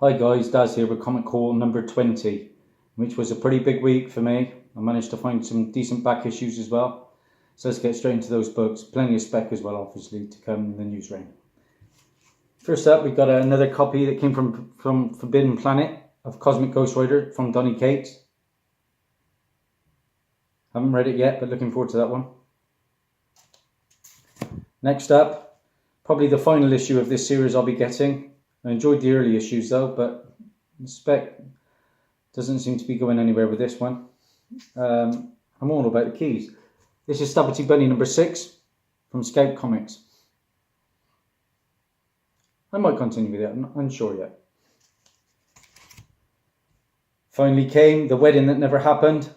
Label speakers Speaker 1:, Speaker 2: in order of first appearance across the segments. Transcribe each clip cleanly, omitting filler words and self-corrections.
Speaker 1: Hi guys, Dazzie here with Comic Call number 20, which was a pretty big week for me. I managed to find some decent back issues as well. So let's get straight into those books. Plenty of spec as well, obviously, to come in the news ring. First up, we got another copy that came from Forbidden Planet of Cosmic Ghost Rider from Donny Cates. Haven't read it yet, but looking forward to that one. Next up, probably the final issue of this series I'll be getting. I enjoyed the early issues though, but the spec doesn't seem to be going anywhere with this one. I'm all about the keys. This is Stubborty Bunny number 6 from Scout Comics. I might continue with it, I'm not unsure yet. Finally came The Wedding That Never Happened.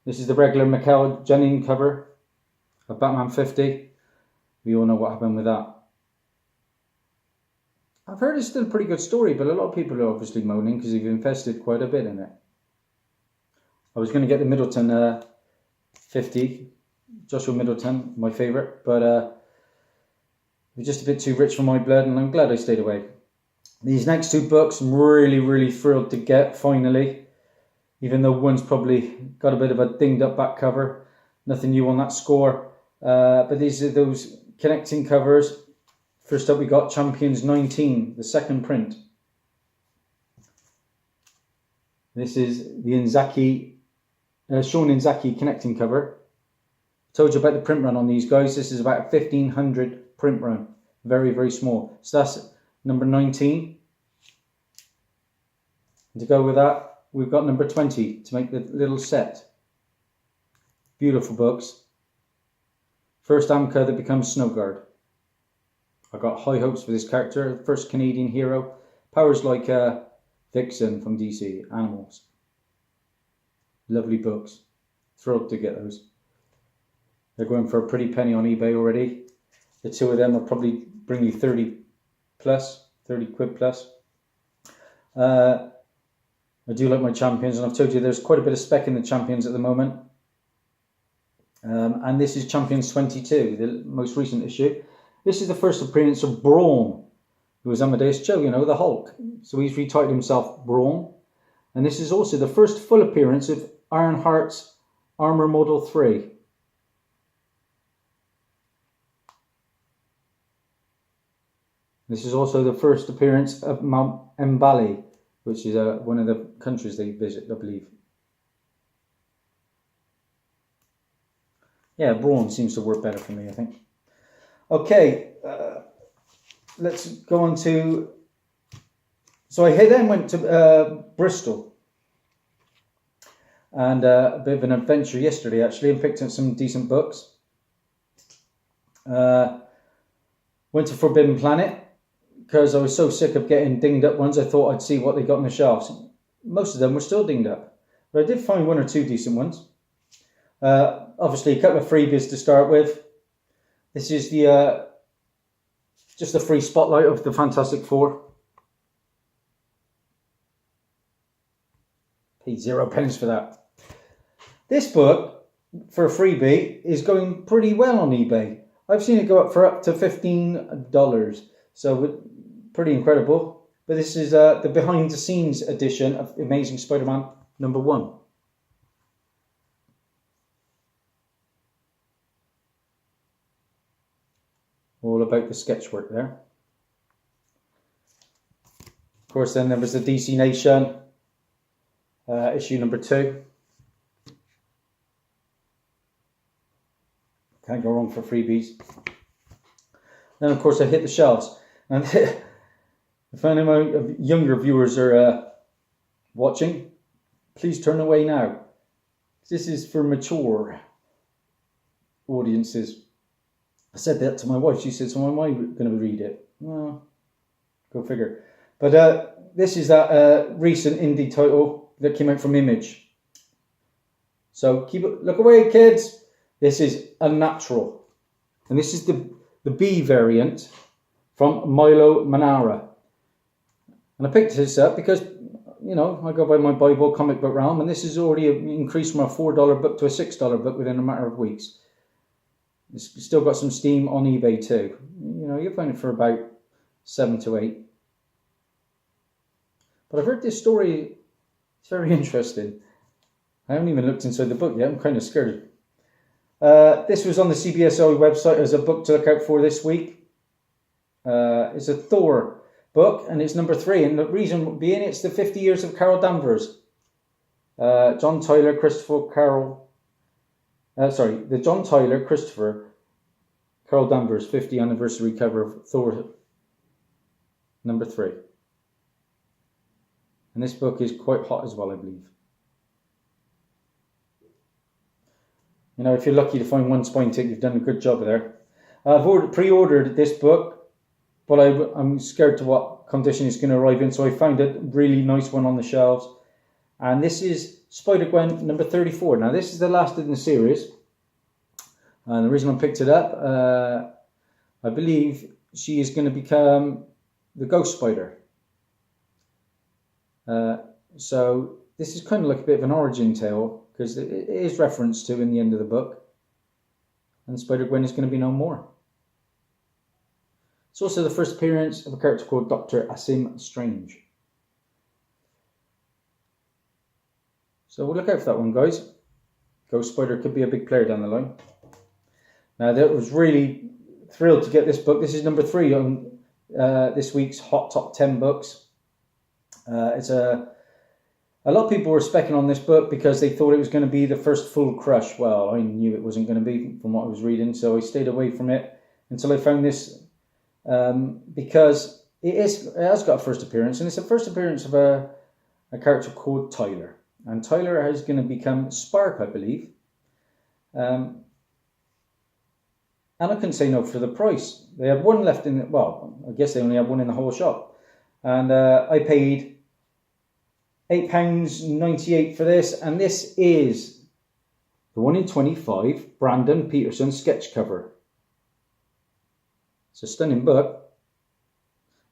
Speaker 1: This is the regular Michael Jennings cover of Batman 50. We all know what happened with that. I've heard it's still a pretty good story, but a lot of people are obviously moaning because they've invested quite a bit in it. I was going to get the Middleton 50, Joshua Middleton, my favourite, but it was just a bit too rich for my blood, and I'm glad I stayed away. These next two books, I'm really thrilled to get, finally, even though one's probably got a bit of a dinged up back cover. Nothing new on that score, but these are those connecting covers. First up, we got Champions 19, the second print. This is the Sean Inzaki connecting cover. Told you about the print run on these guys. This is about a 1500 print run. Very small. So that's number 19. And to go with that, we've got number 20 to make the little set. Beautiful books. First Amka that becomes Snowguard. I got high hopes for this character. First Canadian hero. Powers like Vixen from DC. Animals. Lovely books. Thrilled to get those. They're going for a pretty penny on eBay already. The two of them will probably bring you 30 quid plus. I do like my Champions, and I've told you there's quite a bit of spec in the Champions at the moment. And this is Champions 22, the most recent issue. This is the first appearance of Brawn, who was Amadeus Cho, you know, the Hulk. So he's retitled himself Brawn. And this is also the first full appearance of Ironheart's Armor Model 3. This is also the first appearance of Mount Mbali, which is one of the countries they visit, I believe. Yeah, Brawn seems to work better for me, I think. Okay, let's go on to... So I then went to Bristol. And a bit of an adventure yesterday, actually, and picked up some decent books. Went to Forbidden Planet, because I was so sick of getting dinged up ones, I thought I'd see what they got on the shelves. Most of them were still dinged up. But I did find one or two decent ones. Obviously, a couple of freebies to start with. This is the just a free spotlight of the Fantastic Four. Paid 0 pence for that. This book, for a freebie, is going pretty well on eBay. I've seen it go up to $15. So, pretty incredible. But this is the behind-the-scenes edition of Amazing Spider-Man number 1. All about the sketch work there. Of course, then there was the DC Nation issue number 2. Can't go wrong for freebies. Then, of course, I hit the shelves. And if any of younger viewers are watching, please turn away now. This is for mature audiences. I said that to my wife. She said, so am I going to read it? Well, go figure. But this is that recent indie title that came out from Image. So look away, kids. This is Unnatural. And this is the B variant from Milo Manara. And I picked this up because, you know, I go by my Bible comic book realm, and this is already increased from a $4 book to a $6 book within a matter of weeks. It's still got some steam on eBay too. You know, you'll find it for about 7 to 8. But I've heard this story. It's very interesting. I haven't even looked inside the book yet. I'm kind of scared. This was on the CBSI website as a book to look out for this week. It's a Thor book, and it's number 3. And the reason being, it's the 50 years of Carol Danvers. The John Tyler, Christopher, Carol Danvers 50 anniversary cover of Thor number 3. And this book is quite hot as well, I believe. You know, if you're lucky to find one spine tick, you've done a good job there. I've pre-ordered this book, but I'm scared to what condition it's going to arrive in, so I found a really nice one on the shelves. And this is Spider-Gwen number 34. Now, this is the last in the series. And the reason I picked it up, I believe she is going to become the Ghost Spider. So this is kind of like a bit of an origin tale, because it is referenced to in the end of the book. And Spider-Gwen is going to be no more. It's also the first appearance of a character called Dr. Asim Strange. So we'll look out for that one, guys. Ghost Spider could be a big player down the line. Now, that was really thrilled to get this book. This is number 3 on this week's Hot Top 10 books. It's a lot of people were specking on this book because they thought it was going to be the first full crush. Well, I knew it wasn't going to be from what I was reading, so I stayed away from it until I found this, because it has got a first appearance, and it's a first appearance of a character called Tyler. And Tyler is going to become Spark, I believe. And I couldn't say no for the price. They had one left in, well, I guess they only had one in the whole shop. And I paid £8.98 for this. And this is the 1 in 25 Brandon Peterson sketch cover. It's a stunning book.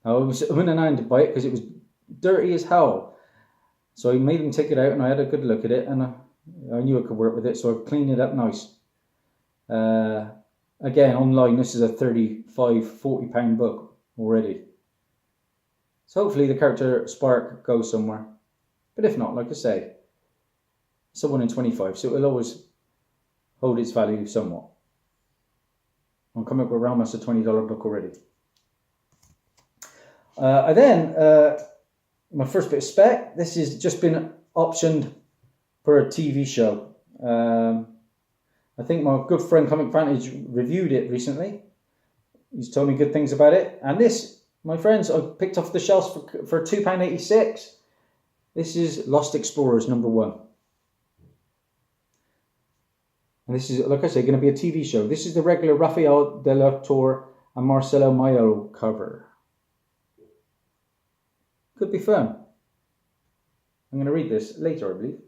Speaker 1: I was unhanded by it because it was dirty as hell. So I made him take it out, and I had a good look at it, and I knew I could work with it, so I cleaned it up nice. Again, online, this is a £35-40 book already. So hopefully the character Spark goes somewhere. But if not, like I say, it's a 1 in 25, so it will always hold its value somewhat. I'm coming up with around almost a $20 book already. My first bit of spec, this has just been optioned for a TV show. I think my good friend Comic Vantage reviewed it recently. He's told me good things about it. And this, my friends, I picked off the shelves for £2.86. This is Lost Explorers number 1. And this is, like I say, going to be a TV show. This is the regular Rafael de la Torre and Marcelo Mayo cover. Could be fun. I'm going to read this later, I believe.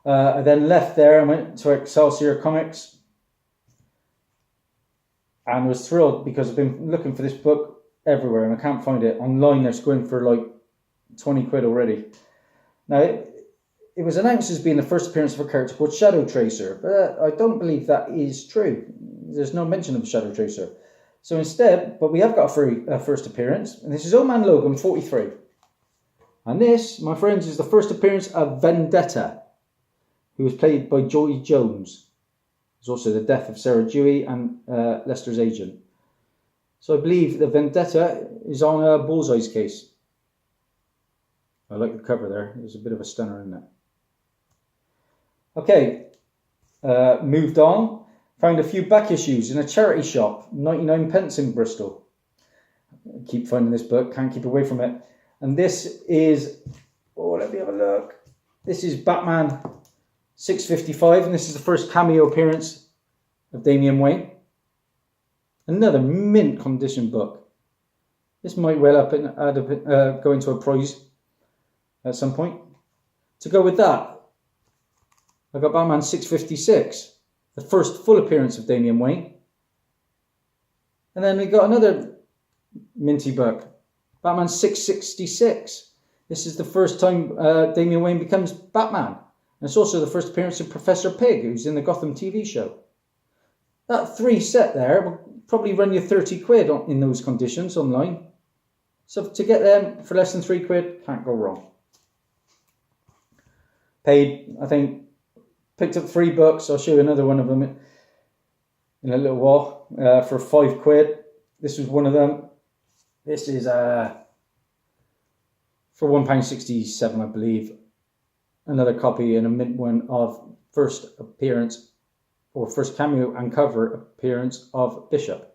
Speaker 1: I then left there and went to Excelsior Comics. And was thrilled because I've been looking for this book everywhere and I can't find it. Online, they're going for like 20 quid already. Now, it was announced as being the first appearance of a character called Shadow Tracer, but I don't believe that is true. There's no mention of Shadow Tracer. So instead, but we have got a first appearance, and this is Old Man Logan 43. And this, my friends, is the first appearance of Vendetta, who was played by Joy Jones. There's also the death of Sarah Dewey and Lester's agent. So I believe the Vendetta is on Bullseye's case. I like the cover there. There's a bit of a stunner in there. Okay, moved on. Found a few back issues in a charity shop, 99p in Bristol. I keep finding this book, can't keep away from it. And this is, let me have a look. This is Batman 655, and this is the first cameo appearance of Damian Wayne. Another mint condition book. This might well go into a prize at some point. To go with that, I got Batman 656. The first full appearance of Damian Wayne. And then we got another minty book, Batman 666. This is the first time Damian Wayne becomes Batman. And it's also the first appearance of Professor Pig, who's in the Gotham TV show. That 3 set there will probably run you 30 quid in those conditions online. So to get them for less than £3, can't go wrong. Paid, I think, picked up 3 books. I'll show you another one of them in a little while for £5. This was one of them. This is for £1.67, I believe. Another copy and a mint one of first appearance or first cameo and cover appearance of Bishop.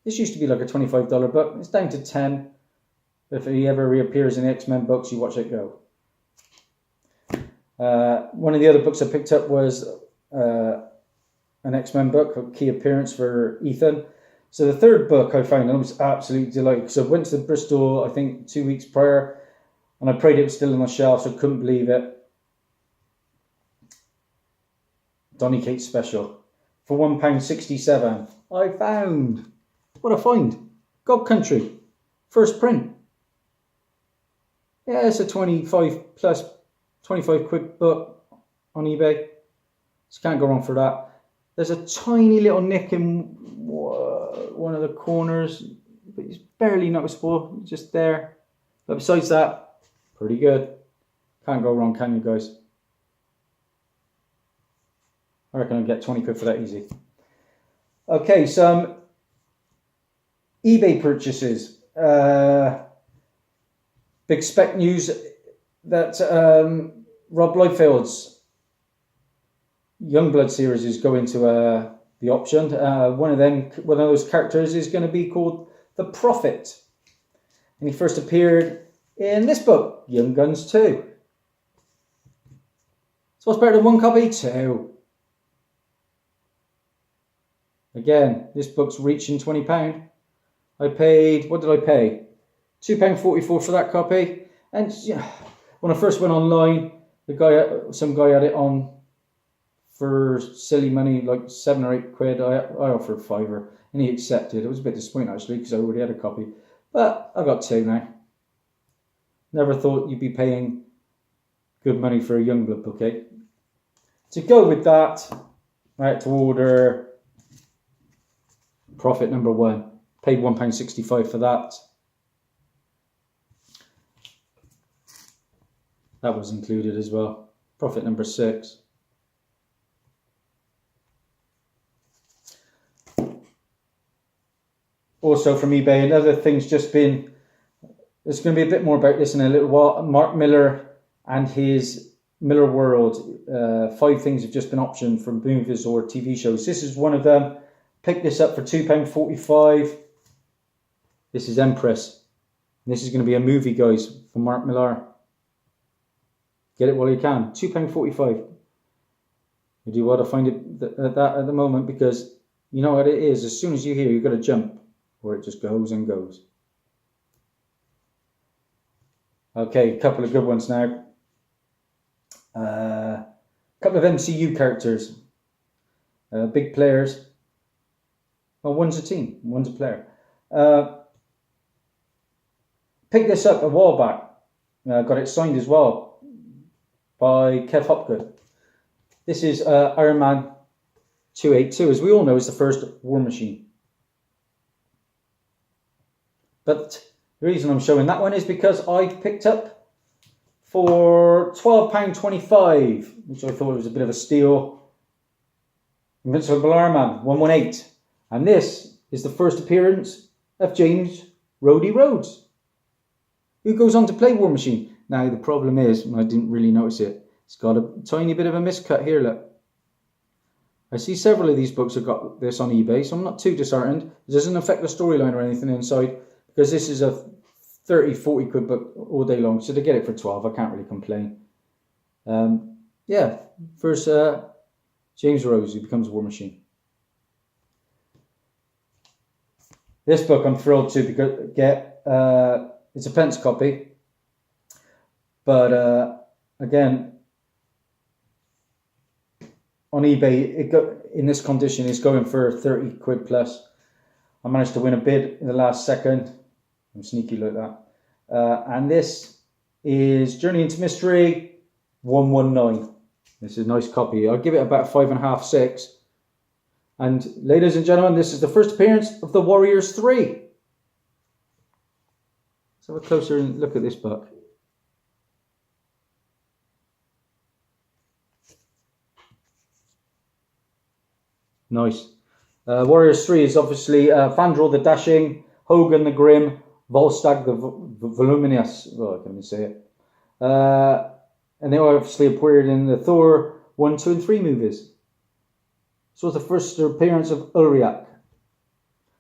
Speaker 1: This used to be like a $25 book. It's down to 10. If he ever reappears in the X-Men books, you watch it go. One of the other books I picked up was an X-Men book, a key appearance for Ethan. So the third book I found, and I was absolutely delighted because I went to Bristol, I think 2 weeks prior, and I prayed it was still on the shelf, so I couldn't believe it. Donny Cates special for £1.67. I found, what a find, God Country, first print. Yeah, it's a 25 quid book on eBay. So can't go wrong for that. There's a tiny little nick in one of the corners, but it's barely noticeable, just there. But besides that, pretty good. Can't go wrong, can you guys? I reckon I'll get 20 quid for that easy. Okay, some eBay purchases. Big spec news that Rob Liefeld's Youngblood series is going to be optioned. One of those characters is going to be called the Prophet, and he first appeared in this book, Young Guns 2. So what's better than one copy? 2. Again, this book's reaching £20. I paid, what did I pay? £2.44 for that copy. And when I first went online, some guy had it on for silly money, like 7 or 8 quid. I offered £5, and he accepted. It was a bit disappointing actually because I already had a copy, but I got 2 now. Never thought you'd be paying good money for a Youngblood book, eh? To go with that, I had to order Prophet number 1. Paid £1.65 for that. That was included as well. Prophet number 6. Also from eBay, another thing's just been, there's going to be a bit more about this in a little while. Mark Millar and his Miller World. 5 things have just been optioned from movies or TV shows. This is one of them. Picked this up for £2.45. This is Empress. This is going to be a movie, guys, from Mark Millar. Get it while you can. £2.45. You do well to find it at the moment, because you know what it is. As soon as you hear, you've got to jump, or it just goes and goes. Okay, a couple of good ones now. A couple of MCU characters. Big players. Well, one's a team, one's a player. Picked this up a while back. Got it signed as well by Kev Hopgood. This is Iron Man 282. As we all know, is the first War Machine. But the reason I'm showing that one is because I picked up for £12.25, which I thought was a bit of a steal, Invincible Iron Man 118. And this is the first appearance of James Rhodey Rhodes, who goes on to play War Machine. Now, the problem is, and I didn't really notice it, it's got a tiny bit of a miscut here, look. I see several of these books have got this on eBay, so I'm not too disheartened. It doesn't affect the storyline or anything inside, because this is a 30, 40 quid book all day long, so to get it for 12, I can't really complain. Yeah, first James Rhodes, who becomes War Machine. This book I'm thrilled to get. It's a pence copy, but again, on eBay, in this condition, it's going for 30 quid plus. I managed to win a bid in the last second. I'm sneaky like that. And this is Journey into Mystery 119. This is a nice copy. I'll give it about 5.5, 6. And ladies and gentlemen, this is the first appearance of the Warriors 3. have a closer look at this book. Nice. Warriors 3 is obviously Fandral the Dashing, Hogan the Grim, Volstagg the Voluminous. Well, I can't even say it. And they obviously appeared in the Thor 1, 2, and 3 movies. This was the first appearance of Ulriach.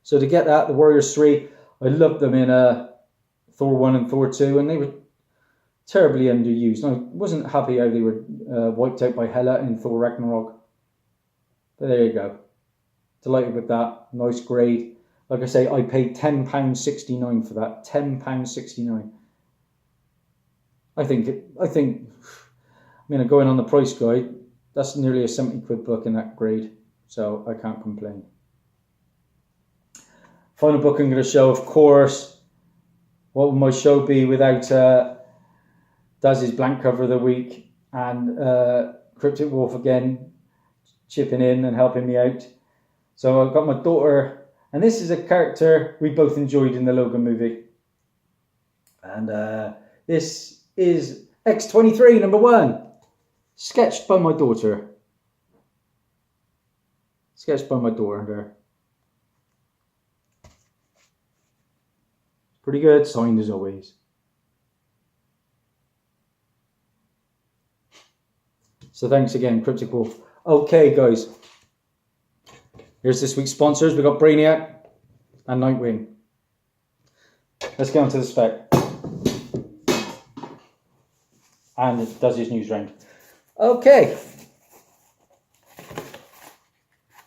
Speaker 1: So to get that, the Warriors 3, I loved them in Thor 1 and Thor 2, and they were terribly underused. I wasn't happy how they were wiped out by Hela in Thor Ragnarok. But there you go. Delighted with that. Nice grade. Like I say, I paid £10.69 for that. £10.69. I mean, going on the price guide, that's nearly a £70 book in that grade. So I can't complain. Final book I'm going to show, of course. What would my show be without Dazzie's blank cover of the week and Cryptic Wolf again chipping in and helping me out. So I've got my daughter, and this is a character we both enjoyed in the Logan movie. And this is X-23 number 1, sketched by my daughter. Sketched by my daughter there. Pretty good, signed as always. So thanks again, Cryptic Wolf. Okay, guys. Here's this week's sponsors. We've got Brainiac and Nightwing. Let's get on to the spec. And it does his news round. Okay.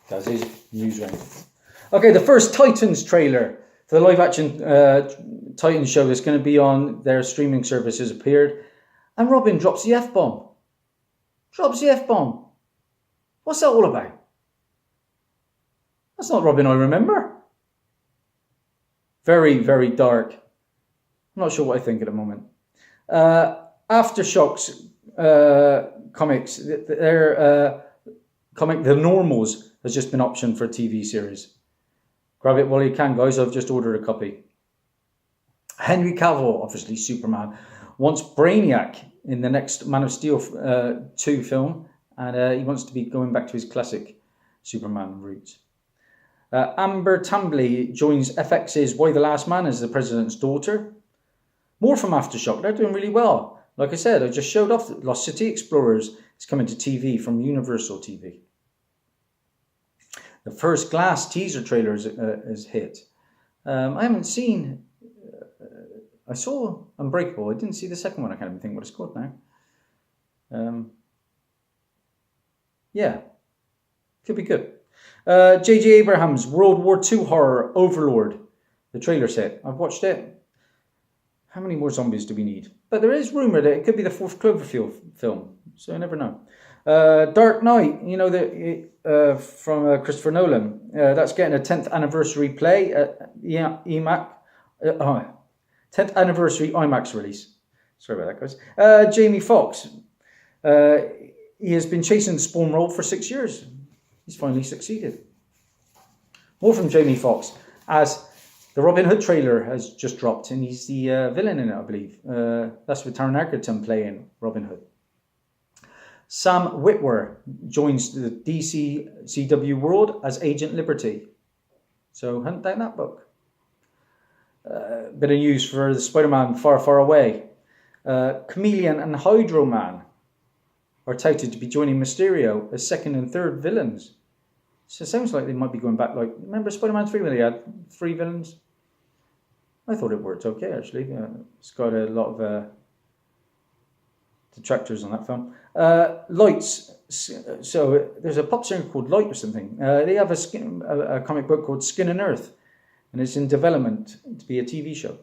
Speaker 1: Does his news round. Okay, the first Titans trailer for the live action Titans show that's going to be on their streaming service has appeared. And Robin drops the F-bomb. Drops the F-bomb. What's that all about? That's not Robin I remember. Very, very dark. I'm not sure what I think at the moment. Aftershocks comics, their comic The Normals has just been optioned for a TV series. Grab it while you can, guys. I've just ordered a copy. Henry Cavill, obviously Superman, wants Brainiac in the next Man of Steel 2 film, and he wants to be going back to his classic Superman roots. Amber Tambley joins FX's Why the Last Man as the President's daughter. More from Aftershock. They're doing really well. Like I said, I just showed off that Lost City Explorers is coming to TV from Universal TV. The first Glass teaser trailer is hit. I haven't seen... I saw Unbreakable. I didn't see the second one. I can't even think what it's called now. Yeah. Could be good. J.J. Abrams' World War II horror Overlord. The trailer's hit. I've watched it. How many more zombies do we need? But there is rumour that it could be the 4th Cloverfield film. So I never know. Dark Knight, you know, from Christopher Nolan. That's getting a 10th anniversary play at IMAX. 10th anniversary IMAX release. Sorry about that, guys. Jamie Foxx. He has been chasing the Spawn role for 6 years. He's finally succeeded. More from Jamie Foxx, as the Robin Hood trailer has just dropped, and he's the villain in it, I believe. That's with Taron Egerton playing Robin Hood. Sam Witwer joins the DC CW world as Agent Liberty. So hunt down that book. Bit of news for the Spider-Man Far, Far Away. Chameleon and Hydro Man are touted to be joining Mysterio as second and third villains. So it sounds like they might be going back, like, remember Spider-Man 3 when they had 3 villains? I thought it worked okay, actually. It's got a lot of detractors on that film. Lights. So there's a pop singer called Light or something. They have a comic book called Skin and Earth, and it's in development to be a TV show,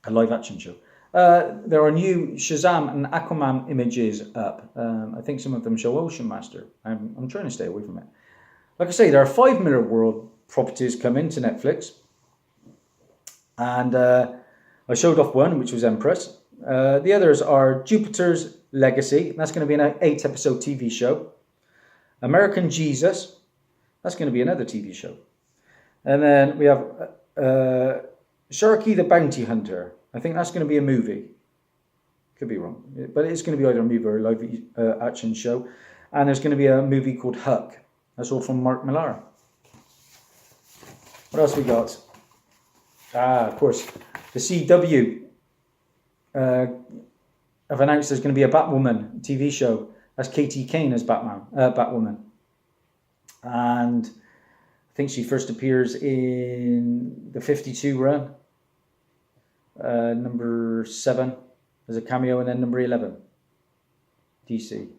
Speaker 1: a live action show. There are new Shazam and Aquaman images up. I think some of them show Ocean Master. I'm trying to stay away from it. Like I say, there are 5 Mirror World properties coming to Netflix. And I showed off one, which was Empress. The others are Jupiter's Legacy. That's going to be an 8-episode TV show. American Jesus. That's going to be another TV show. And then we have Sharky the Bounty Hunter. I think that's going to be a movie. Could be wrong, but it's going to be either a movie or a live action show. And there's going to be a movie called Huck. That's all from Mark Millar. What else we got? Of course, the CW have announced there's going to be a Batwoman TV show. That's Katie Kane as Batwoman. And I think she first appears in the 52 run. Number 7 as a cameo, and then number 11, DC.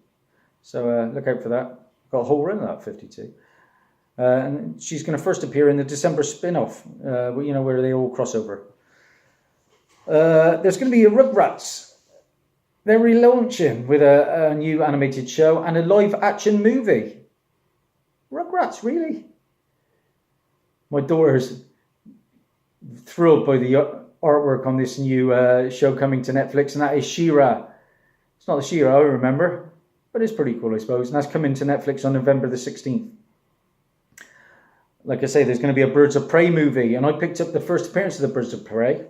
Speaker 1: So look out for that. Got a whole run of that 52. And she's going to first appear in the December spin-off, where they all cross over. There's going to be a Rugrats. They're relaunching with a new animated show and a live-action movie. Rugrats, really? My daughter's thrilled by the artwork on this new show coming to Netflix, and that is She-Ra. It's not the She-Ra I remember, but it's pretty cool, I suppose. And that's coming to Netflix on November the 16th. Like I say, there's going to be a Birds of Prey movie, and I picked up the first appearance of the Birds of Prey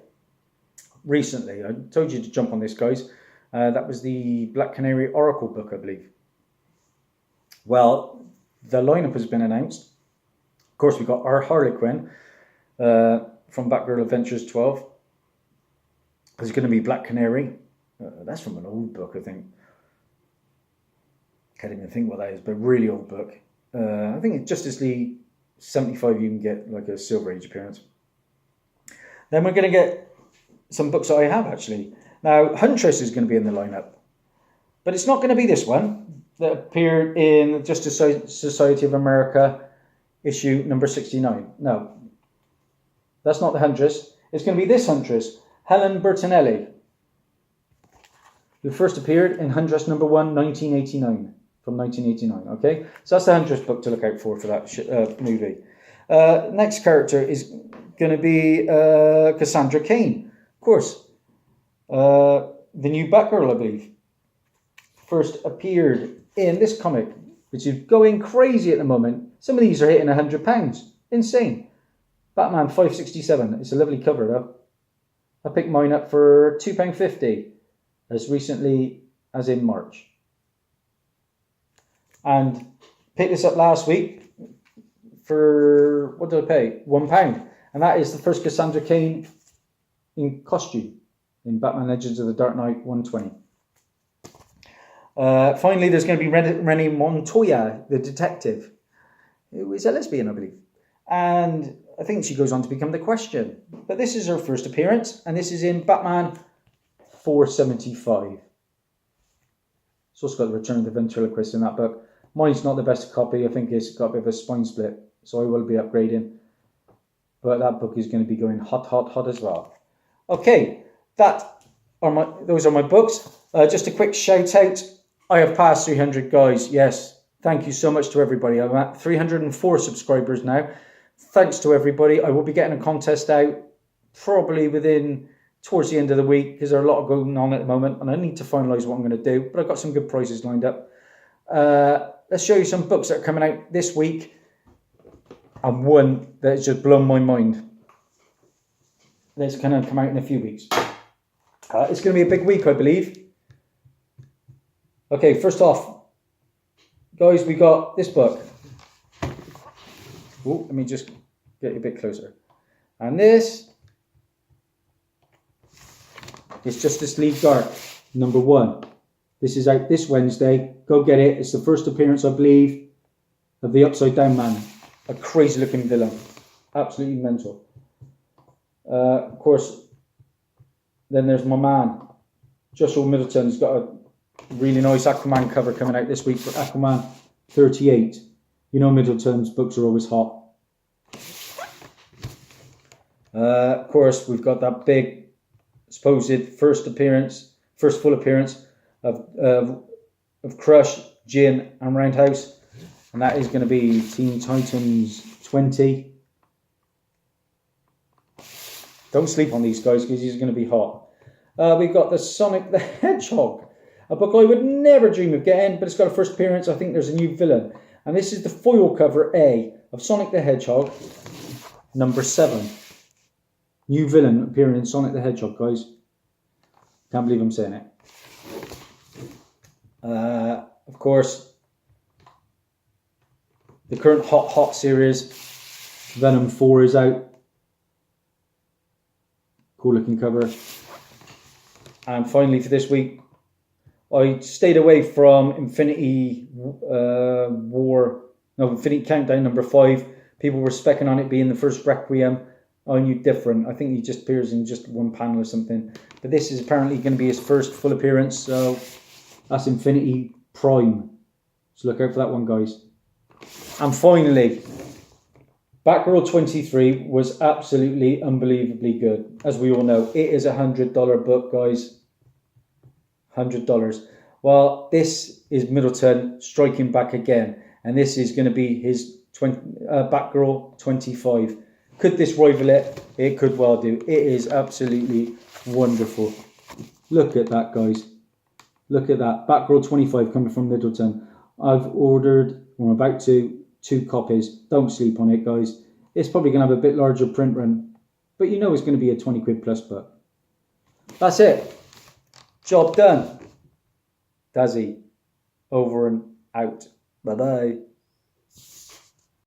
Speaker 1: recently. I told you to jump on this, guys. That was the Black Canary Oracle book, I believe. Well, the lineup has been announced. Of course, we've got our Harley Quinn from Batgirl Adventures 12. There's going to be Black Canary. That's from an old book, I think. Can't even think what that is, but really old book. I think it's Justice League 75, you can get like a Silver Age appearance. Then we're going to get some books that I have, actually. Now, Huntress is going to be in the lineup. But it's not going to be this one that appeared in Justice Society of America issue number 69. No, that's not the Huntress. It's going to be this Huntress, Helen Bertinelli, who first appeared in Huntress number 1, 1989. From 1989, okay? So that's the Huntress book to look out for that movie. Next character is going to be Cassandra Cain. Of course, the new Batgirl, I believe, first appeared in this comic, which is going crazy at the moment. Some of these are hitting £100. Insane. Batman 567. It's a lovely cover, though. I picked mine up for £2.50 as recently as in March. And picked this up last week for, what did I pay? £1. And that is the first Cassandra Cain in costume in Batman Legends of the Dark Knight 120. Finally, there's going to be Renee Montoya, the detective, who is a lesbian, I believe. And I think she goes on to become the Question. But this is her first appearance, and this is in Batman 475. It's also got the Return of the Ventriloquist in that book. Mine's not the best copy. I think it's got a bit of a spine split, so I will be upgrading. But that book is going to be going hot, hot, hot as well. Okay, those are my books. Just a quick shout out. I have passed 300, guys. Yes, thank you so much to everybody. I'm at 304 subscribers now. Thanks to everybody. I will be getting a contest out probably towards the end of the week, because there are a lot going on at the moment, and I need to finalise what I'm going to do. But I've got some good prizes lined up. Let's show you some books that are coming out this week, and one that has just blown my mind. That's going to come out in a few weeks. It's going to be a big week, I believe. Okay, first off, guys, we got this book. Oh, let me just get you a bit closer. And this is Justice League Dark, number 1. This is out this Wednesday. Go get it. It's the first appearance, I believe, of the Upside Down Man. A crazy looking villain. Absolutely mental. Of course, then there's my man, Joshua Middleton. He's got a really nice Aquaman cover coming out this week for Aquaman 38. You know Middleton's books are always hot. Of course, we've got that big supposed first full appearance of Crush, Jin and Roundhouse, and that is going to be Teen Titans 20. Don't sleep on these guys, because he's going to be hot. We've got the Sonic the Hedgehog, a book I would never dream of getting, but it's got a first appearance. I think there's a new villain, and this is the foil cover A of Sonic the Hedgehog number 7. New villain appearing in Sonic the Hedgehog, guys. Can't believe I'm saying it. Of course, the current Hot series, Venom 4 is out. Cool looking cover. And finally for this week, I stayed away from Infinity Countdown number 5. People were specking on it being the first Requiem. I knew different. I think he just appears in just one panel or something. But this is apparently going to be his first full appearance. So that's Infinity Prime. So look out for that one, guys. And finally, Batgirl 23 was absolutely unbelievably good. As we all know, it is a $100 book, guys. $100. Well, this is Middleton striking back again. And this is going to be his Batgirl 25. Could this rival it? It could well do. It is absolutely wonderful. Look at that, guys. Look at that. Batgirl 25 coming from Middleton. I've ordered, or I'm about to, 2 copies. Don't sleep on it, guys. It's probably going to have a bit larger print run. But you know it's going to be a 20 quid plus book. That's it. Job done. Dazzie. Over and out. Bye-bye.